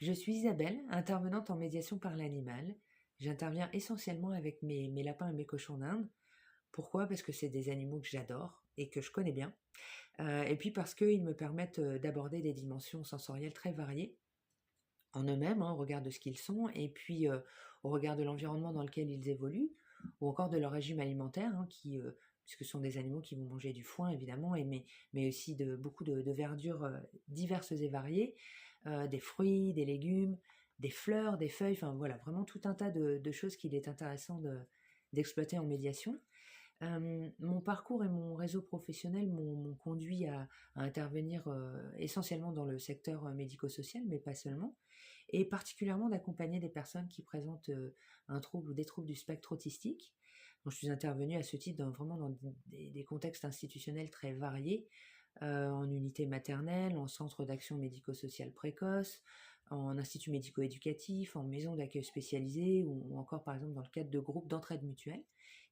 Je suis Isabelle, intervenante en médiation par l'animal. J'interviens essentiellement avec mes lapins et mes cochons d'Inde. Pourquoi? Parce que c'est des animaux que j'adore et que je connais bien. Et puis parce qu'ils me permettent d'aborder des dimensions sensorielles très variées en eux-mêmes, hein, au regard de ce qu'ils sont, et puis au regard de l'environnement dans lequel ils évoluent, ou encore de leur régime alimentaire, hein, puisque ce sont des animaux qui vont manger du foin évidemment, mais aussi beaucoup de verdures diverses et variées, des fruits, des légumes, des fleurs, des feuilles, enfin voilà, vraiment tout un tas de choses qu'il est intéressant d'exploiter en médiation. Mon parcours et mon réseau professionnel m'ont conduit à intervenir essentiellement dans le secteur médico-social, mais pas seulement, et particulièrement d'accompagner des personnes qui présentent un trouble ou des troubles du spectre autistique. Donc, je suis intervenue à ce titre vraiment dans des contextes institutionnels très variés, en unité maternelle, en centre d'action médico-sociale précoce, en institut médico-éducatif, en maison d'accueil spécialisée, ou encore par exemple dans le cadre de groupes d'entraide mutuelle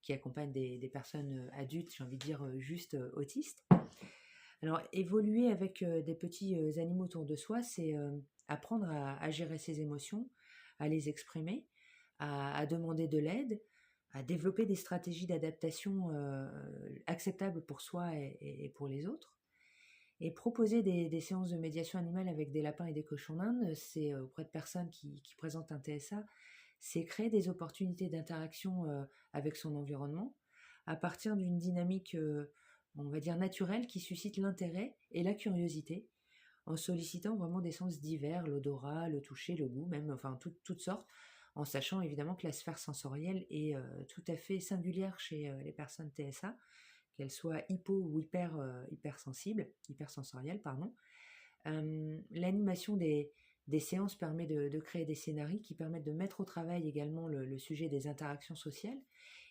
qui accompagnent des personnes adultes, j'ai envie de dire juste autistes. Alors, évoluer avec des petits animaux autour de soi, c'est apprendre à gérer ses émotions, à les exprimer, à demander de l'aide, à développer des stratégies d'adaptation acceptables pour soi et pour les autres. Et proposer des séances de médiation animale avec des lapins et des cochons d'Inde, c'est auprès de personnes qui présentent un TSA, c'est créer des opportunités d'interaction avec son environnement à partir d'une dynamique, on va dire, naturelle qui suscite l'intérêt et la curiosité, en sollicitant vraiment des sens divers, l'odorat, le toucher, le goût, même, enfin toutes sortes, en sachant évidemment que la sphère sensorielle est tout à fait singulière chez les personnes TSA, qu'elles soient hypo ou hypersensibles, hypersensorielles, pardon. L'animation des séances permet de créer des scénarios qui permettent de mettre au travail également le sujet des interactions sociales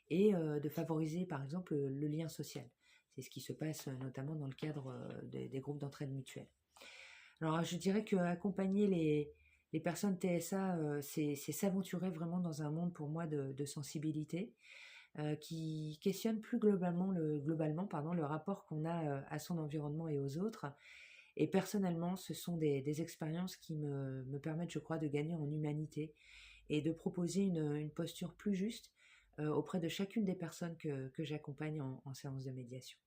et de favoriser par exemple le lien social. C'est ce qui se passe notamment dans le cadre des groupes d'entraide mutuelle. Alors je dirais qu'accompagner les personnes TSA, c'est s'aventurer vraiment dans un monde pour moi de sensibilité qui questionne plus globalement pardon, le rapport qu'on a à son environnement et aux autres. Et personnellement, ce sont des expériences qui me permettent, je crois, de gagner en humanité et de proposer une posture plus juste auprès de chacune des personnes que j'accompagne en séance de médiation.